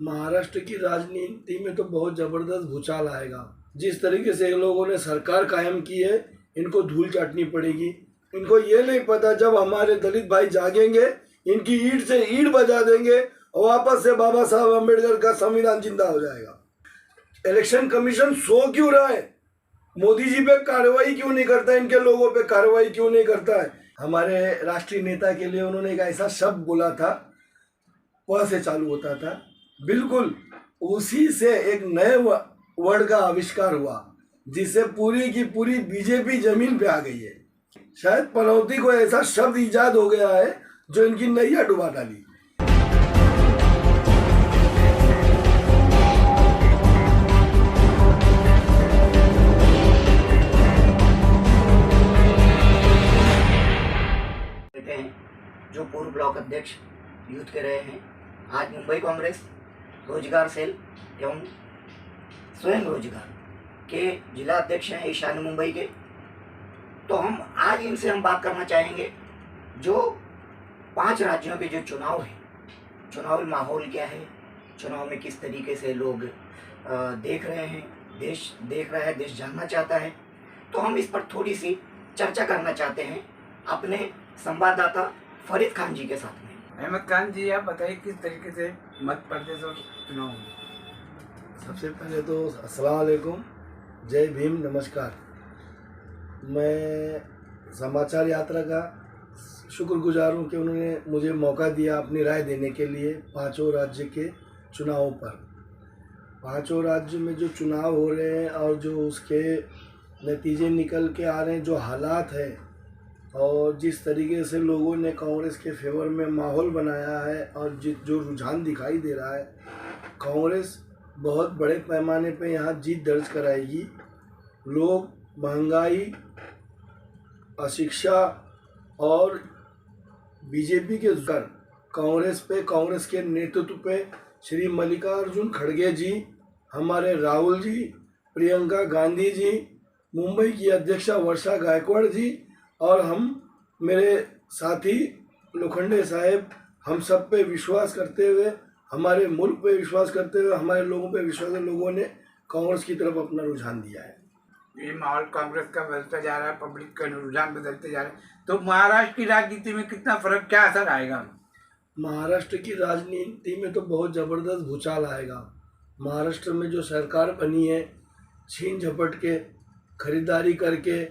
महाराष्ट्र की राजनीति में तो बहुत जबरदस्त भूचाल आएगा। जिस तरीके से इन लोगों ने सरकार कायम की है, इनको धूल चाटनी पड़ेगी। इनको ये नहीं पता जब हमारे दलित भाई जागेंगे, इनकी ईंट से ईंट बजा देंगे और वापस से बाबा साहब अम्बेडकर का संविधान जिंदा हो जाएगा। इलेक्शन कमीशन सो क्यों रहा है? मोदी जी पे कार्रवाई क्यों नहीं करता? इनके लोगों पे कार्रवाई क्यों नहीं करता है? हमारे राष्ट्रीय नेता के लिए उन्होंने एक ऐसा शब्द बोला था, प से चालू होता था, बिल्कुल उसी से एक नए वर्ड का आविष्कार हुआ, जिससे पूरी की पूरी बीजेपी जमीन पे आ गई है। शायद पनौती को ऐसा शब्द इजाद हो गया है जो इनकी नैया डुबा डाली। जो पूर्व ब्लॉक अध्यक्ष यूथ के रहे हैं, आज मुंबई कांग्रेस रोजगार सेल एवं स्वयं रोजगार के जिला अध्यक्ष हैं ईशान्य मुंबई के। तो आज इनसे हम बात करना चाहेंगे जो 5 राज्यों के जो चुनाव है, चुनावी माहौल क्या है, चुनाव में किस तरीके से लोग देख रहे हैं, देश देख रहा है, देश जानना चाहता है। तो हम इस पर थोड़ी सी चर्चा करना चाहते हैं अपने संवाददाता फरीद खान जी के साथ में। अहमद खान जी, आप बताइए किस तरीके से मध्य प्रदेश और चुनाव हुए? सबसे पहले तो अस्सलाम वालेकुम, जय भीम, नमस्कार। मैं समाचार यात्रा का शुक्रगुजार हूँ कि उन्होंने मुझे मौका दिया अपनी राय देने के लिए 5 राज्य के चुनावों पर। 5 राज्य में जो चुनाव हो रहे हैं और जो उसके नतीजे निकल के आ रहे हैं, जो हालात हैं और जिस तरीके से लोगों ने कांग्रेस के फेवर में माहौल बनाया है और जो रुझान दिखाई दे रहा है, कांग्रेस बहुत बड़े पैमाने पे यहाँ जीत दर्ज कराएगी। लोग महंगाई, अशिक्षा और बीजेपी के कर कांग्रेस के नेतृत्व पे श्री मल्लिकार्जुन खड़गे जी, हमारे राहुल जी, प्रियंका गांधी जी, मुंबई की अध्यक्षा वर्षा गायकवाड़ जी और हम मेरे साथी लोखंडे साहब, हम सब पे विश्वास करते हुए, हमारे मुल्क पे विश्वास करते हुए, हमारे लोगों पे विश्वास, लोगों ने कांग्रेस की तरफ अपना रुझान दिया है। ये माहौल कांग्रेस का बदलता जा रहा है, पब्लिक का रुझान बदलते जा रहे हैं, तो महाराष्ट्र की राजनीति में कितना फर्क, क्या असर आएगा? महाराष्ट्र की राजनीति में तो बहुत ज़बरदस्त भूचाल आएगा। महाराष्ट्र में जो सरकार बनी है, छीन झपट के, खरीदारी करके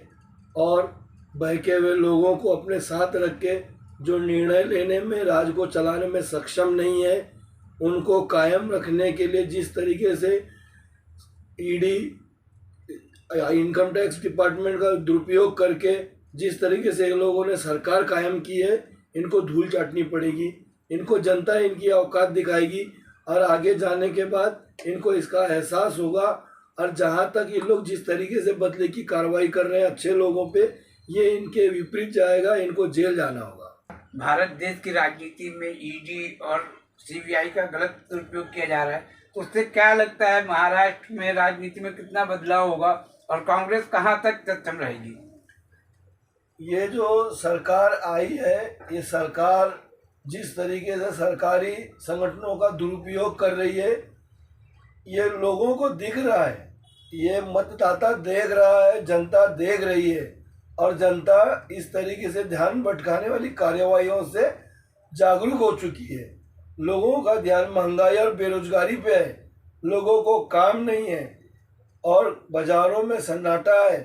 और बहके हुए लोगों को अपने साथ रख के जो निर्णय लेने में, राज्य को चलाने में सक्षम नहीं है, उनको कायम रखने के लिए जिस तरीके से ईडी, इनकम टैक्स डिपार्टमेंट का दुरुपयोग करके जिस तरीके से इन लोगों ने सरकार कायम की है, इनको धूल चाटनी पड़ेगी। इनको जनता इनकी औकात दिखाएगी और आगे जाने के बाद इनको इसका एहसास होगा। और जहाँ तक ये लोग जिस तरीके से बदले की कार्रवाई कर रहे हैं अच्छे लोगों पे, ये इनके विपरीत जाएगा, इनको जेल जाना होगा। भारत देश की राजनीति में ईडी और सीबीआई का गलत दुरुपयोग किया जा रहा है, तो उससे क्या लगता है महाराष्ट्र में राजनीति में कितना बदलाव होगा और कांग्रेस कहाँ तक सक्षम रहेगी? ये जो सरकार आई है, ये सरकार जिस तरीके से सरकारी संगठनों का दुरुपयोग कर रही है, ये लोगों को दिख रहा है, ये मतदाता देख रहा है, जनता देख रही है और जनता इस तरीके से ध्यान भटकाने वाली कार्यवाहियों से जागरूक हो चुकी है। लोगों का ध्यान महंगाई और बेरोजगारी पे है, लोगों को काम नहीं है और बाजारों में सन्नाटा है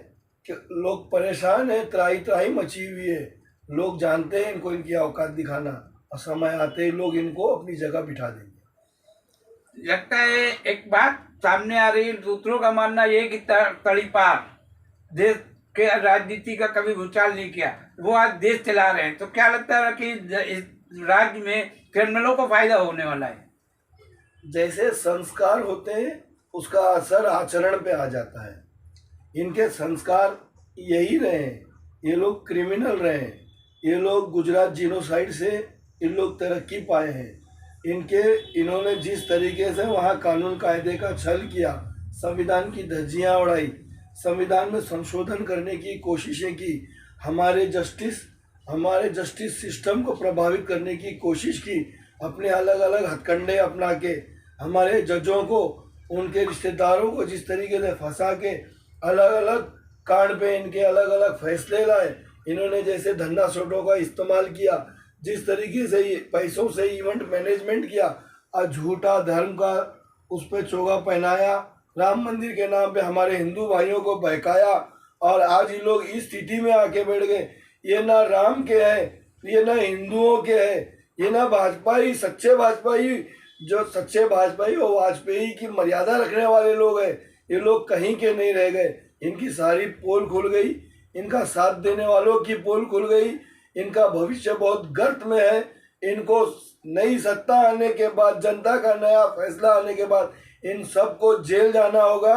कि लोग परेशान हैं, त्राही त्राही मची हुई है। लोग जानते हैं इनको इनकी औकात दिखाना और समय आते ही लोग इनको अपनी जगह बिठा देंगे। लगता है एक बात सामने आ रही है, दूसरों का मानना ये कि तड़ीपार देश के राजनीति का कभी भूचाल नहीं किया, वो आज देश चला रहे हैं। तो क्या लगता है कि इस राज्य में क्रिमिनलों को फायदा होने वाला है? जैसे संस्कार होते हैं उसका असर आचरण पे आ जाता है। इनके संस्कार यही रहे हैं, ये लोग क्रिमिनल रहे हैं, ये लोग गुजरात जीनोसाइड से इन लोग तरक्की पाए हैं। इन्होंने जिस तरीके से वहाँ कानून कायदे का छल किया, संविधान की धज्जियाँ उड़ाई, संविधान में संशोधन करने की कोशिशें की, हमारे जस्टिस सिस्टम को प्रभावित करने की कोशिश की, अपने अलग अलग हथकंडे अपना के हमारे जजों को, उनके रिश्तेदारों को जिस तरीके से फंसा के अलग अलग कांड पे इनके अलग अलग फैसले लाए, इन्होंने जैसे धंधा सोटों का इस्तेमाल किया, जिस तरीके से ये पैसों से इवेंट मैनेजमेंट किया और झूठा धर्म का उस पर चोगा पहनाया, राम मंदिर के नाम पे हमारे हिंदू भाइयों को बहकाया और आज ये लोग इस स्थिति में आके बैठ गए। ये ना राम के है, ये ना हिंदुओं के है, ये ना भाजपाई सच्चे भाजपाई, जो सच्चे भाजपाई और वाजपेयी की मर्यादा रखने वाले लोग हैं, ये लोग कहीं के नहीं रह गए। इनकी सारी पोल खुल गई, इनका साथ देने वालों की पोल खुल गई, इनका भविष्य बहुत गर्त में है। इनको नई सत्ता आने के बाद, जनता का नया फैसला आने के बाद इन सबको जेल जाना होगा।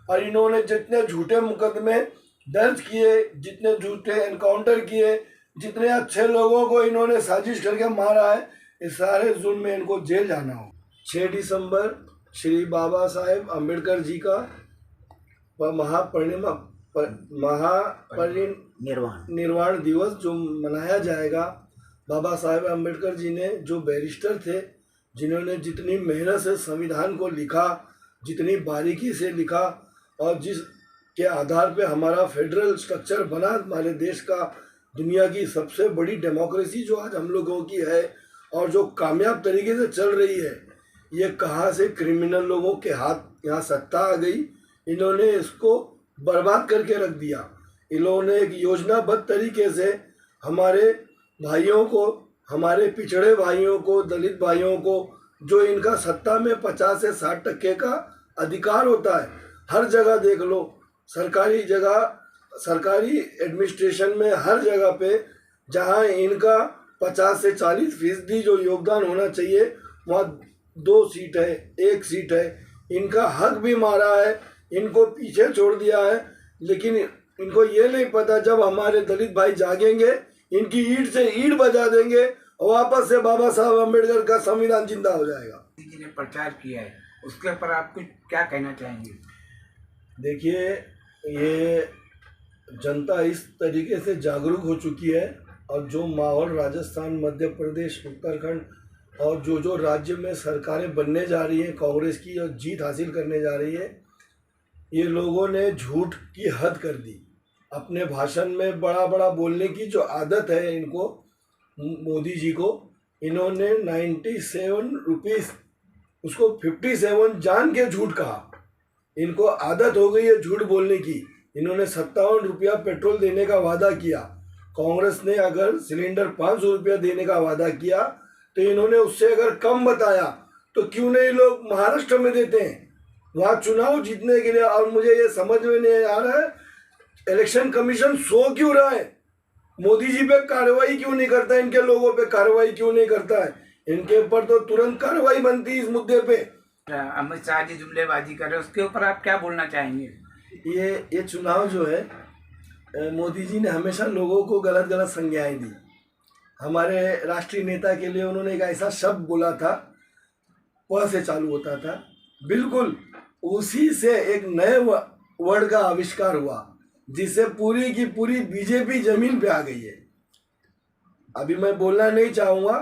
और इन्होंने जितने झूठे मुकदमे दर्ज किए, जितने झूठे एनकाउंटर किए, जितने अच्छे लोगों को इन्होंने साजिश करके मारा है, इस सारे जुल्म में इनको जेल जाना होगा। 6 दिसंबर श्री बाबा साहेब अम्बेडकर जी का निर्वाण दिवस जो मनाया जाएगा। बाबा साहेब अम्बेडकर जी ने, जो बैरिस्टर थे, जिन्होंने जितनी मेहनत से संविधान को लिखा, जितनी बारीकी से लिखा और जिस के आधार पे हमारा फेडरल स्ट्रक्चर बना, हमारे देश का दुनिया की सबसे बड़ी डेमोक्रेसी जो आज हम लोगों की है और जो कामयाब तरीके से चल रही है, ये कहाँ से क्रिमिनल लोगों के हाथ यहाँ सत्ता आ गई, इन्होंने इसको बर्बाद करके रख दिया। इन लोगों ने एक योजनाबद्ध तरीके से हमारे भाइयों को, हमारे पिछड़े भाइयों को, दलित भाइयों को, जो इनका सत्ता में 50 से 60% का अधिकार होता है, हर जगह देख लो, सरकारी जगह, सरकारी एडमिनिस्ट्रेशन में हर जगह पे जहाँ इनका 50 से 40% जो योगदान होना चाहिए, वहाँ 2 सीट है, 1 सीट है। इनका हक भी मारा है, इनको पीछे छोड़ दिया है। लेकिन इनको ये नहीं पता, जब हमारे दलित भाई जागेंगे, इनकी ईंट से ईंट बजा देंगे और वापस से बाबा साहब अम्बेडकर का संविधान जिंदा हो जाएगा। जी ने प्रचार किया है, उसके ऊपर आप कुछ क्या कहना चाहेंगे? देखिए, ये जनता इस तरीके से जागरूक हो चुकी है और जो माहौल राजस्थान, मध्य प्रदेश, उत्तराखंड और जो राज्य में सरकारें बनने जा रही हैं कांग्रेस की और जीत हासिल करने जा रही है, ये लोगों ने झूठ की हद कर दी। अपने भाषण में बड़ा बड़ा बोलने की जो आदत है इनको, मोदी जी को, इन्होंने 97 रुपीज़ उसको 57 जान के झूठ कहा। इनको आदत हो गई है झूठ बोलने की। इन्होंने 57 रुपया पेट्रोल देने का वादा किया। कांग्रेस ने अगर सिलेंडर 500 रुपया देने का वादा किया तो इन्होंने उससे अगर कम बताया तो क्यों नहीं लोग महाराष्ट्र में देते हैं, वहाँ चुनाव जीतने के लिए। और मुझे ये समझ में नहीं आ रहा है, इलेक्शन कमीशन सो क्यों रहा है, मोदी जी पे कार्रवाई क्यों नहीं करता, इनके लोगों पे कार्रवाई क्यों नहीं करता है। इनके ऊपर तो तुरंत कार्रवाई बनती इस मुद्दे पे। अमित शाह जी जुमलेबाजी कर रहे हैं, उसके ऊपर आप क्या बोलना चाहेंगे? ये चुनाव जो है, मोदी जी ने हमेशा लोगों को गलत गलत संज्ञाएं दी। हमारे राष्ट्रीय नेता के लिए उन्होंने एक ऐसा शब्द बोला था, प से चालू होता था, बिल्कुल उसी से एक नए वर्ड का आविष्कार हुआ, जिससे पूरी की पूरी बीजेपी जमीन पे आ गई है। अभी मैं बोलना नहीं चाहूँगा,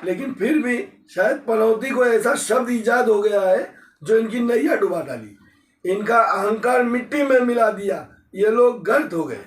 लेकिन फिर भी शायद पनौती को ऐसा शब्द ईजाद हो गया है जो इनकी नैया डुबा डाली, इनका अहंकार मिट्टी में मिला दिया, ये लोग गर्त हो गए।